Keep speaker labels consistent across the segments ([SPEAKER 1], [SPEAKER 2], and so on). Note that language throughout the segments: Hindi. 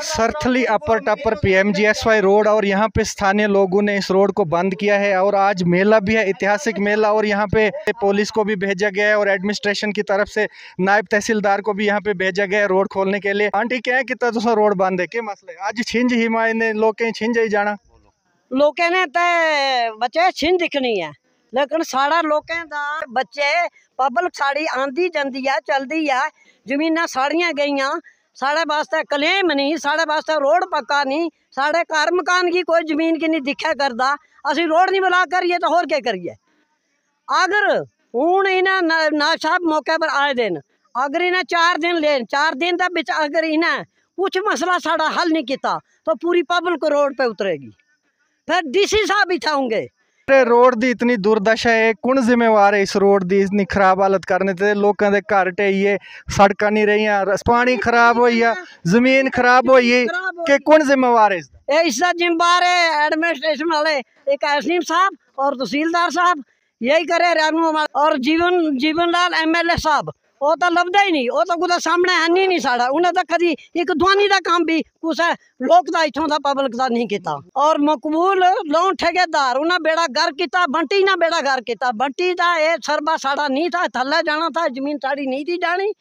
[SPEAKER 1] सरथली अपर टपर PMGSY रोड और यहाँ पे स्थानीय लोगों ने इस रोड को बंद किया है और आज मेला भी है, ऐतिहासिक मेला, और यहाँ पे पुलिस को भी भेजा गया है और एडमिनिस्ट्रेशन की तरफ से नायब तहसीलदार को भी यहाँ पे भेजा गया है रोड खोलने के लिए। आंटी क्या है कितना तो रोड बंद है क्या मसले आज छिंज हिमाय ने लोग कहीं छिंज ही जाना
[SPEAKER 2] लोग ने तो बच्चे छिंज दिखनी है लेकिन साड़ा लोगों का बच्चे पब्लिक साड़ी आंदी जाती है चलती है जमीना साड़ियाँ गई साढ़े वास्ते कलेम नहीं साढ़े वास्ते रोड पक्का नहीं साढ़े घर मकान की कोई जमीन की नहीं दिखा करता असी रोड नहीं बना करिए तो होर क्या करिए। अगर हूँ इन्हें नायब साहब मौके पर आए दिन अगर इन्हें 4 दिन लेन 4 दिन का बिच अगर इन्हें कुछ मसला साड़ा हल नहीं किया तो पूरी पब्लिक रोड पे उतरेगी फिर DC साहब भी होंगे।
[SPEAKER 1] रोड दी इतनी दुर्दशा है कौन जिम्मेवार है इस रोड दी इतनी खराब हालत करने ते लोगों के घर ढेइये सड़क नहीं रही पानी खराब हो जमीन खराब हो के कौन जिम्मेवार है
[SPEAKER 2] इसका जिम्मेवार है एडमिनिस्ट्रेशन वाले एक एसडीएम साहब और तहसीलदार साहब यही करे रेनू और जीवन लाल MLA साहब वो तो लभदा ही नहीं वो तो कुछ सामने है नहीं साड़ा उन्हें तो कभी एक ध्वनि का काम भी कुछ लोग का इथों का पब्लिक का नहीं किया। और मकबूल लोन ठेकेदार उन्हें बेड़ा घर किया बंटी ना बेड़ा घर किया बंटी का ये सरबा साड़ा नहीं था थल्ले जाना था जमीन साड़ी नहीं थी जानी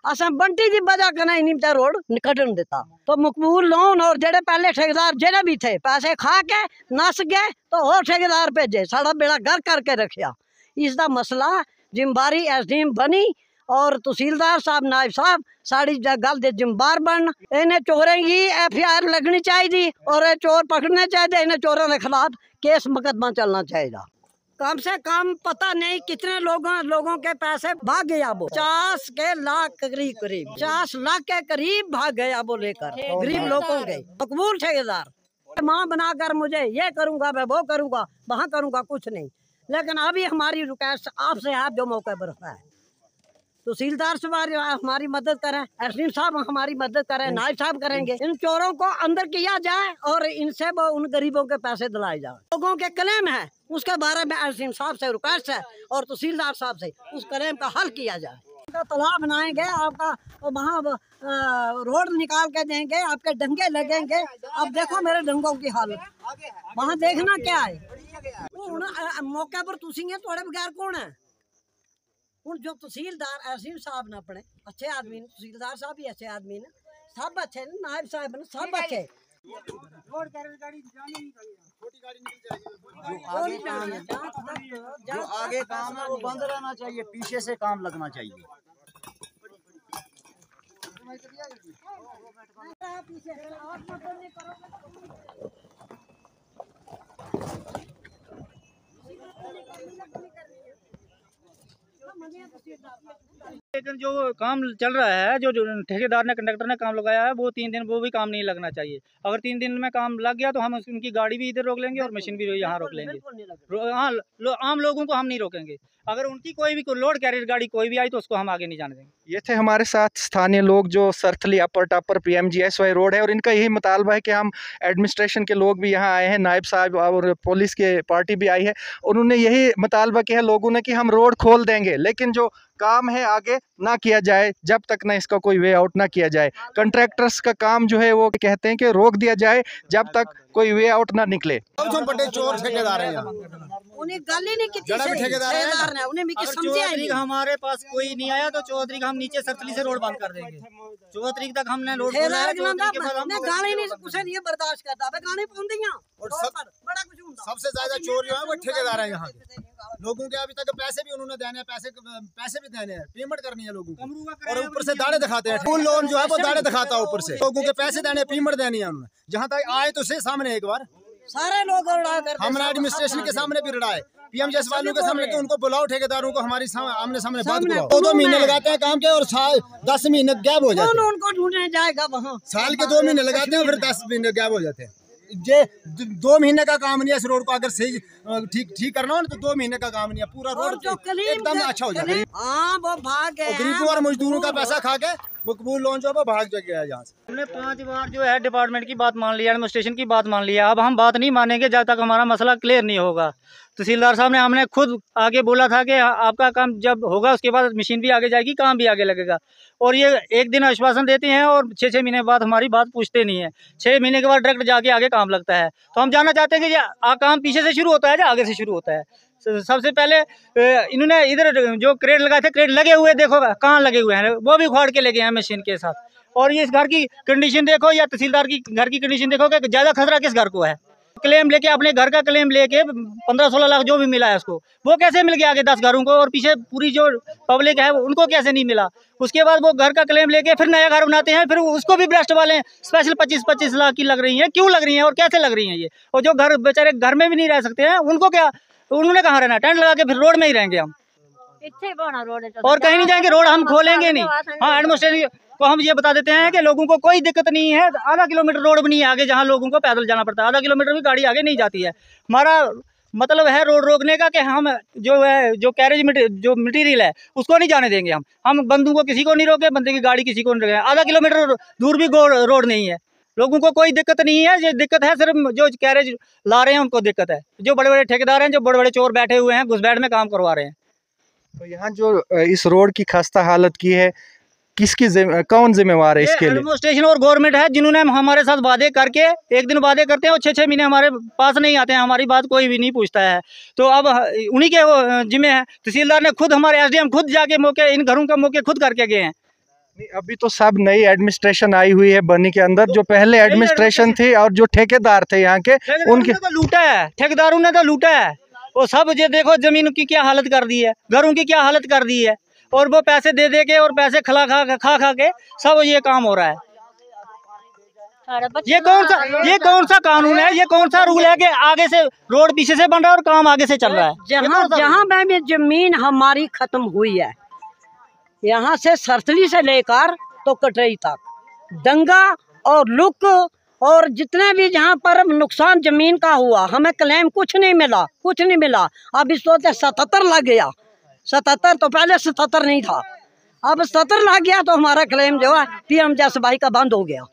[SPEAKER 2] असा बंटी की वजह करना ही नहीं रोड कटन देता। तो मकबूल लोन और जेडे पहले ठेकेदार जेडे भी थे पैसे खा के नस गए तो और ठेकेदार भेजे साड़ा बेड़ा घर करके रखा। इसका मसला जिम्मेवारी SDM बनी और तहसीलदार साहब नायब साहब साड़ी गल दे जिम्मेवार बन इन्हें चोरें की FIR लगनी चाहिए और चोर पकड़ने चाहिए इन्हें चोरों के खिलाफ केस मुकदमा चलना चाहिए। कम से कम पता नहीं कितने लोगों के पैसे भाग गया वो 50 लाख करीब 50 लाख के करीब भाग गया वो लेकर गरीब लोगों के। मकबूल ठेकेदार माँ बनाकर मुझे ये करूँगा मैं वो करूँगा वहाँ करूँगा कुछ नहीं लेकिन अभी हमारी रिक्वेस्ट आपसे आप जो मौके पर है तहसीलदार से हमारी मदद करें SDM साहब हमारी मदद करें नायब साहब करेंगे इन चोरों को अंदर किया जाए और इनसे वो उन गरीबों के पैसे दिलाए जाए। लोगों के क्लेम है उसके बारे में SDM साहब से रिक्वेस्ट है और तहसीलदार साहब से उस क्लेम का हल किया जाए। तालाब बनाएंगे आपका वहाँ रोड निकाल के देंगे आपके डंगे लगेंगे। अब देखो मेरे डंगों की हालत वहाँ देखना क्या है मौके पर तुसी थोड़े बगैर कौन है हूँ जो तहसीलदार SDM साहब ने अपने अच्छे आदमी ने तहसीलदार साहब भी अच्छे आदमी ने सब अच्छे ने नायब साहब ने सब अच्छे
[SPEAKER 3] जो आगे काम है वो बंद रहना चाहिए पीछे से काम लगना चाहिए।
[SPEAKER 4] लेकिन जो काम चल रहा है जो ठेकेदार ने कंडक्टर ने काम लगाया है वो 3 दिन वो भी काम नहीं लगना चाहिए। अगर 3 दिन में काम लग गया तो हम उनकी गाड़ी भी इधर रोक लेंगे और मशीन भी यहाँ रोक लेंगे। हाँ आम लोगों को हम नहीं रोकेंगे। अगर उनकी कोई भी लोड कैरियर गाड़ी कोई भी आई तो उसको हम आगे नहीं जाने देंगे।
[SPEAKER 1] ये थे हमारे साथ स्थानीय लोग जो सरथली अपर टपर PMGSY रोड है और इनका यही मुतालबा है कि हम एडमिनिस्ट्रेशन के लोग भी यहाँ आए हैं नायब साहब और पुलिस के पार्टी भी आई है उन्होंने यही मुतालबा किया है लोगों ने कि हम रोड खोल देंगे लेकिन जो काम है आगे ना किया जाए जब तक ना इसका कोई वे आउट ना किया जाए। कंट्रैक्टर्स का काम जो है वो कहते हैं कि रोक दिया जाए जब तक कोई वे आउट ना निकले।
[SPEAKER 3] बड़े चोर ठेकेदार हैं
[SPEAKER 2] उन्हें गल ही नहीं की
[SPEAKER 3] ठेकेदार
[SPEAKER 2] ने उन्हें भी समझे नहीं।
[SPEAKER 4] हमारे पास कोई नहीं आया तो 14 तारीख हम नीचे सरथली से रोड बंद कर देंगे। 14 तारीख तक हमने रोड
[SPEAKER 2] गाने नहीं कुछ नहीं बर्दाश्त करता गाने पौंदियां
[SPEAKER 3] और बड़ा कुछ सबसे ज्यादा चोर जो है वो ठेकेदार है यहाँ के। लोगों के अभी तक पैसे भी उन्होंने देने पैसे भी देने हैं पेमेंट करनी है लोगों को और ऊपर से दाड़े दिखाते हैं। फुल लोन जो है वो दाड़े दिखाता है ऊपर से लोगों के पैसे देने पेमेंट देनी है उन्होंने जहाँ तक आए तो से सामने एक बार
[SPEAKER 2] सारे लोग
[SPEAKER 3] हमने एडमिनिस्ट्रेशन के सामने भी लड़ाए PMGSY वालों के सामने उनको बुलाओ ठेकेदारों को हमारी आमने सामने बात करो। 2 महीने लगाते हैं काम के और 10 महीने गैप हो जाते हैं।
[SPEAKER 2] उनको ढूंढने जाएगा वहाँ
[SPEAKER 3] साल के 2 महीने लगाते हैं फिर 10 महीने गैप हो जाते हैं। जे 2 महीने का काम नहीं है इस रोड को अगर सही ठीक करना हो तो 2 महीने का काम नहीं है पूरा रोड एकदम अच्छा हो जाएगा।
[SPEAKER 2] हाँ वो भाग गए
[SPEAKER 3] गरीबों और मजदूरों का पैसा खा के मकबूल लोन जो है भाग गया यहाँ से।
[SPEAKER 4] हमने 5 बार जो है डिपार्टमेंट की बात मान लिया एडमिनिस्ट्रेशन की बात मान लिया अब हम बात नहीं मानेंगे जब तक हमारा मसला क्लियर नहीं होगा। तहसीलदार साहब ने हमने खुद आगे बोला था कि आपका काम जब होगा उसके बाद मशीन भी आगे जाएगी, काम भी आगे लगेगा। और ये एक दिन आश्वासन देते हैं और 6-6 महीने बाद हमारी बात पूछते नहीं है। 6 महीने के बाद डायरेक्ट जाके आगे काम लगता है। तो हम जानना चाहते हैं कि ये काम पीछे से शुरू होता है या आगे से शुरू होता है। सबसे पहले इन्होंने इधर जो क्रेड लगाए थे, क्रेड लगे हुए देखो कहाँ लगे हुए हैं, वो भी उखाड़ के ले गए हैं मशीन के साथ। और ये इस घर की कंडीशन देखो या तहसीलदार की घर की कंडीशन देखो कि ज़्यादा खतरा किस घर को है। क्लेम लेके अपने घर का क्लेम लेके 15-16 लाख जो भी मिला है उसको, वो कैसे मिल गया आगे 10 घरों को, और पीछे पूरी जो पब्लिक है उनको कैसे नहीं मिला। उसके बाद वो घर का क्लेम लेके फिर नया घर बनाते हैं, फिर उसको भी ब्रेस्ट वाले स्पेशल 25-25 लाख की लग रही हैं। क्यों लग रही हैं और कैसे लग रही हैं ये? और जो घर बेचारे घर में भी नहीं रह सकते हैं उनको क्या, उन्होंने कहाँ रहना? टेंट लगा के फिर रोड में ही रहेंगे हम, और कहीं नहीं जाएंगे। रोड हम खोलेंगे नहीं। हाँ, एडमिनिस्ट्रेशन को हम ये बता देते हैं कि लोगों को कोई दिक्कत नहीं है। आधा किलोमीटर रोड बनी है आगे, जहाँ लोगों को पैदल जाना पड़ता है। आधा किलोमीटर भी गाड़ी आगे नहीं जाती है। हमारा मतलब है रोड रोकने का कि हम जो है जो कैरेज जो मटेरियल है उसको नहीं जाने देंगे। हम बंदों को किसी को नहीं रोके, बंदे की गाड़ी किसी को नहीं रोके। आधा किलोमीटर दूर भी रोड नहीं है, लोगों को कोई दिक्कत नहीं है। ये दिक्कत है सिर्फ जो कैरेज ला रहे हैं उनको दिक्कत है। जो बड़े बड़े ठेकेदार हैं, जो बड़े बड़े चोर बैठे हुए हैं, घुसपैठ में काम करवा रहे हैं।
[SPEAKER 1] तो यहाँ जो इस रोड की खस्ता हालत की है, कौन जिम्मेवार है इसके लिए?
[SPEAKER 4] एडमिनिस्ट्रेशन और गवर्नमेंट है, जिन्होंने हमारे साथ वादे करके एक दिन वादे करते हैं और 6-6 महीने हमारे पास नहीं आते हैं, हमारी बात कोई भी नहीं पूछता है। तो अब उन्हीं के जिम्मे है। तहसीलदार ने खुद, हमारे एसडीएम खुद जाके मौके, इन घरों का मौके खुद करके गए हैं।
[SPEAKER 1] अभी तो सब नई एडमिनिस्ट्रेशन आई हुई है बनी के अंदर। जो पहले एडमिनिस्ट्रेशन थी और जो ठेकेदार थे यहाँ के, उनके
[SPEAKER 4] तो लूटा है, ठेकेदारों ने तो लूटा है। वो सब ये देखो जमीन की क्या हालत कर दी है, घरों की क्या हालत कर दी है, और वो पैसे दे दे के और पैसे खा खा के सब ये काम हो रहा है। ये कौन सा कानून है, ये कौन सा रूल है कि आगे से रोड पीछे से बन रहा है और काम आगे से चल रहा है?
[SPEAKER 2] जहाँ पे जमीन हमारी खत्म हुई है, यहाँ से सरसली से लेकर तो कटरई तक, दंगा और लुक और जितने भी जहाँ पर नुकसान जमीन का हुआ, हमें क्लेम कुछ नहीं मिला। अब इस वक्त 77 लग गया। 77 तो पहले 77 नहीं था, अब 77 लग गया तो हमारा क्लेम जो है पीएम जैसबाई का बंद हो गया।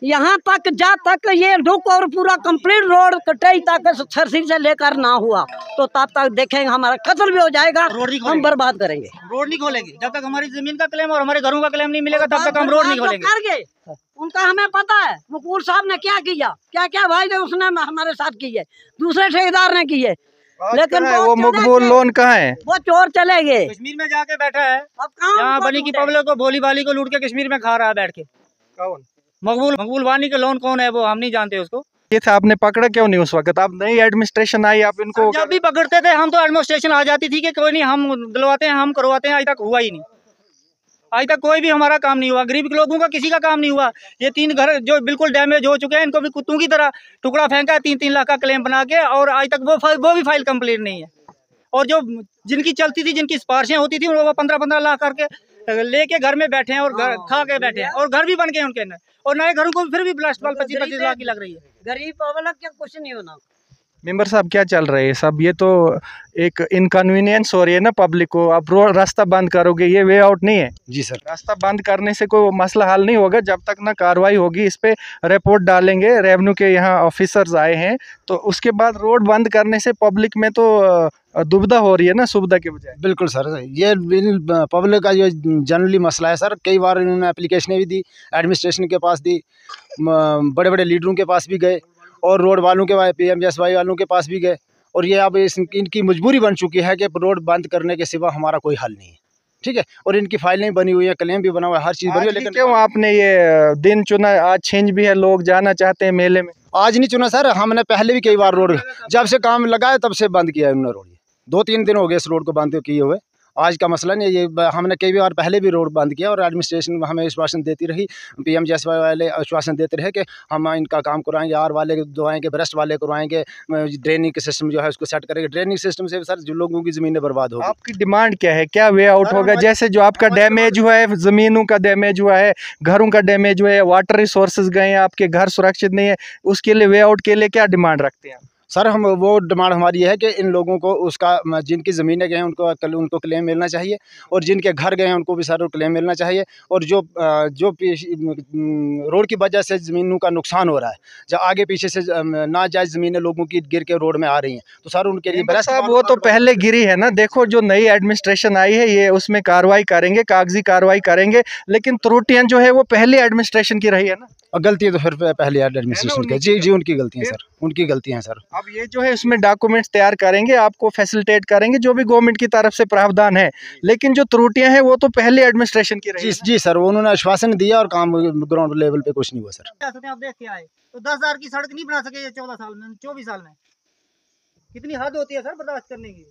[SPEAKER 2] यहाँ तक जब तक ये रुक और पूरा कंप्लीट रोड कटई तक सरसी से लेकर ना हुआ तो तब तक देखेंगे हमारा खत्म भी हो जाएगा, हम बर्बाद करेंगे।
[SPEAKER 4] रोड नहीं खोलेंगे जब तक हमारी जमीन का क्लेम और हमारे घरों का क्लेम नहीं मिलेगा, तब तक हम रोड नहीं खोलेंगे।
[SPEAKER 2] उनका हमें पता है, मुकूल साहब ने क्या किया, क्या भाई ने उसने हमारे साथ की है, दूसरे ठेकेदार ने की है, लेकिन
[SPEAKER 1] वो मकबूल लोन कहाँ है?
[SPEAKER 2] वो चोर चले गए,
[SPEAKER 4] कश्मीर में जाके बैठा है। यहाँ बनी की पब्लिक को भोली भाली को लूट के कश्मीर में खा रहा है बैठ के।
[SPEAKER 1] कौन?
[SPEAKER 4] मकबूल वानी का लोन कौन है वो हम नहीं जानते उसको।
[SPEAKER 1] ये था, आपने पकड़ा क्यों नहीं उस वक्त? आप नई एडमिनिस्ट्रेशन आई, आप इनको
[SPEAKER 4] जब भी पकड़ते थे हम तो एडमिनिस्ट्रेशन आ जाती थी कि कोई नहीं, हम दिलवाते हैं, हम करवाते हैं। आज तक हुआ ही नहीं, आज तक कोई भी हमारा काम नहीं हुआ। गरीब लोगों का किसी का काम नहीं हुआ। ये 3 घर जो बिल्कुल डैमेज हो चुके हैं, इनको भी कुत्तों की तरह टुकड़ा फेंका है 3-3 लाख का क्लेम बना के, और आज तक वो भी फाइल कंप्लीट नहीं है। और जो जिनकी चलती थी, जिनकी सिफारिशें होती थी, वो 15-15 लाख करके लेके घर में बैठे हैं और खा के बैठे हैं, और घर भी बन गए उनके अंदर, और नए घरों को फिर भी ब्लास्ट वाल 25-25 लाख की लग रही है।
[SPEAKER 2] गरीब पब्लिक क्या कुछ नहीं होना।
[SPEAKER 1] मेंबर साहब क्या चल रहा है सब? ये तो एक इनकन्वीनियंस हो रही है ना पब्लिक को। आप रास्ता बंद करोगे, ये वे आउट नहीं है।
[SPEAKER 3] जी सर,
[SPEAKER 1] रास्ता बंद करने से कोई मसला हल नहीं होगा जब तक ना कार्रवाई होगी। इस पे रिपोर्ट डालेंगे, रेवेन्यू के यहाँ ऑफिसर्स आए हैं, तो उसके बाद रोड बंद करने से पब्लिक में तो दुविधा हो रही है ना, सुविधा के बजाय।
[SPEAKER 3] बिल्कुल सर, ये पब्लिक का जो जनरली मसला है सर। कई बार इन्होंने एप्लीकेशनें भी दी, एडमिनिस्ट्रेशन के पास दी, बड़े बड़े लीडरों के पास भी गए, और रोड वालों के पीएम जैसबाई वालों के पास भी गए, और ये अब इनकी मजबूरी बन चुकी है कि रोड बंद करने के सिवा हमारा कोई हल नहीं है। ठीक है, और इनकी फाइलें बनी हुई है, क्लेम भी बना हुआ है, हर चीज़ बनी हुई है। लेकिन
[SPEAKER 1] क्यों आपने ये दिन चुना? आज छेंज भी है, लोग जाना चाहते हैं मेले में।
[SPEAKER 3] आज नहीं चुना सर, हमने पहले भी कई बार रोड जब से काम लगा है तब से बंद किया है उन्होंने रोड। 2-3 दिन हो गए इस रोड को बंद किए हुए। आज का मसला नहीं, ये हमने कई बार पहले भी रोड बंद किया, और एडमिनिस्ट्रेशन हमें आश्वासन देती रही, पीएम जैसबाई वाले आश्वासन देते रहे कि हम इनका काम करवाएंगे, आर वाले दवाएंगे, ब्रेस्ट वाले करवाएंगे, ड्रेनिंग के सिस्टम जो है उसको सेट करेंगे। ड्रेनिंग सिस्टम से सर जो लोगों की ज़मीनें बर्बाद होगी।
[SPEAKER 1] आपकी डिमांड क्या है, क्या वे आउट होगा? जैसे जो आपका डैमेज हुआ है, ज़मीनों का डैमेज हुआ है, घरों का डैमेज हुआ है, वाटर रिसोर्सेज गए हैं, आपके घर सुरक्षित नहीं है, उसके लिए वे आउट के लिए क्या डिमांड रखते हैं?
[SPEAKER 3] सर हम वो डिमांड हमारी ये है कि इन लोगों को उसका जिनकी ज़मीनें गए हैं उनको क्लेम मिलना चाहिए, और जिनके घर गए हैं उनको भी सर क्लेम मिलना चाहिए। और जो रोड की वजह से ज़मीनों का नुकसान हो रहा है, जब आगे पीछे से नाजायज़ ज़मीनें लोगों की गिर के रोड में आ रही हैं, तो सर उनके लिए
[SPEAKER 1] साहब वो तो पहले गिरी है ना। देखो जो नई एडमिनिस्ट्रेशन आई है ये उसमें कार्रवाई करेंगे, कागजी कार्रवाई करेंगे, लेकिन त्रुटियां जो है वो पहले एडमिनिस्ट्रेशन की रही है ना।
[SPEAKER 3] गलती तो फिर पहले एडमिनिस्ट्रेशन की। जी उनकी गलती है सर, उनकी गलतियां हैं सर।
[SPEAKER 1] अब ये जो है इसमें डॉक्यूमेंट्स तैयार करेंगे, आपको फैसिलिटेट करेंगे जो भी गवर्नमेंट की तरफ से प्रावधान है, लेकिन जो त्रुटियां हैं वो तो पहले एडमिनिस्ट्रेशन की रही है।
[SPEAKER 3] जी सर, वो उन्होंने आश्वासन दिया और काम ग्राउंड लेवल पे कुछ नहीं हुआ सर।
[SPEAKER 4] आप देख के आए तो 10,000 की सड़क नहीं बना सके ये 14 साल में, 24 साल में। कितनी हद होती है सर बर्दाश्त करने की।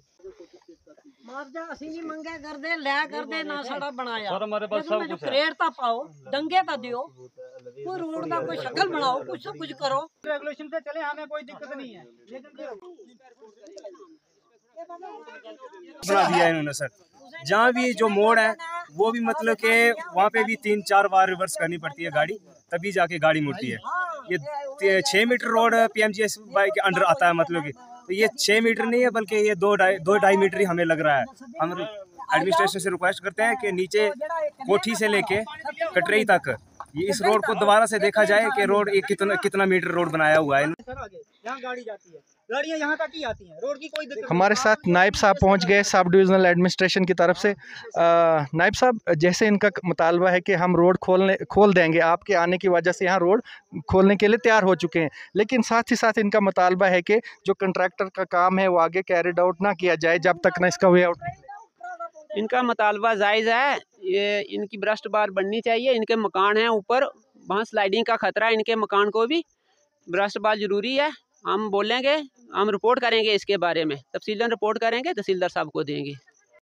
[SPEAKER 2] मुआवजा ਅਸੀਂ ਨਹੀਂ ਮੰਗਿਆ ਕਰਦੇ ਲੈ ਕਰਦੇ ਨਾ ਸਾਡਾ ਬਣਾਇਆ ਸਰ हमारे पास सब कुछ है। रेट ਤਾਂ ਪਾਓ, ਡੰਗੇ ਤਾਂ ਦਿਓ, कोई रोड का कोई शक्ल बनाओ, कुछ करो।
[SPEAKER 4] रेगुलेशन से चले, हमें कोई दिक्कत नहीं है, लेकिन
[SPEAKER 5] बना दिया है इन्होंने सर। जहाँ भी जो मोड़ है वो भी मतलब कि वहाँ पे भी 3-4 बार रिवर्स करनी पड़ती है गाड़ी, तभी जाके गाड़ी मुड़ती है। ये 6 मीटर रोड PMGSY के अंडर आता है, मतलब कि तो ये 6 मीटर नहीं है बल्कि ये 2-2.5 मीटर ही हमें लग रहा है। हम एडमिनिस्ट्रेशन से रिक्वेस्ट करते हैं कि नीचे कोठी से लेके कटरई तक ये इस रोड को दोबारा से देखा जाए कि रोड ये कितना मीटर रोड बनाया हुआ है।
[SPEAKER 4] यहाँ गाड़ी जाती है, गाड़ियाँ यहाँ तक ही आती हैं, रोड की कोई दिक्कत।
[SPEAKER 1] हमारे साथ नायब साहब पहुंच गए सब डिविजनल एडमिनिस्ट्रेशन की तरफ से। नायब साहब, जैसे इनका मुतालबा है कि हम रोड खोल देंगे, आपके आने की वजह से यहाँ रोड खोलने के लिए तैयार हो चुके हैं, लेकिन साथ ही साथ इनका मुतालबा है कि जो कंट्रैक्टर का काम है वो आगे कैरिड आउट ना किया जाए जब तक ना इसका वे आउट।
[SPEAKER 6] इनका मुतालबा जायज़ है, ये इनकी ब्रस्ट बार बननी चाहिए। इनके मकान हैं ऊपर, वहाँ स्लाइडिंग का खतरा है, इनके मकान को भी ब्रस्ट बार ज़रूरी है। हम बोलेंगे, हम रिपोर्ट करेंगे इसके बारे में, तफसीलन रिपोर्ट करेंगे, तहसीलदार साहब को देंगे।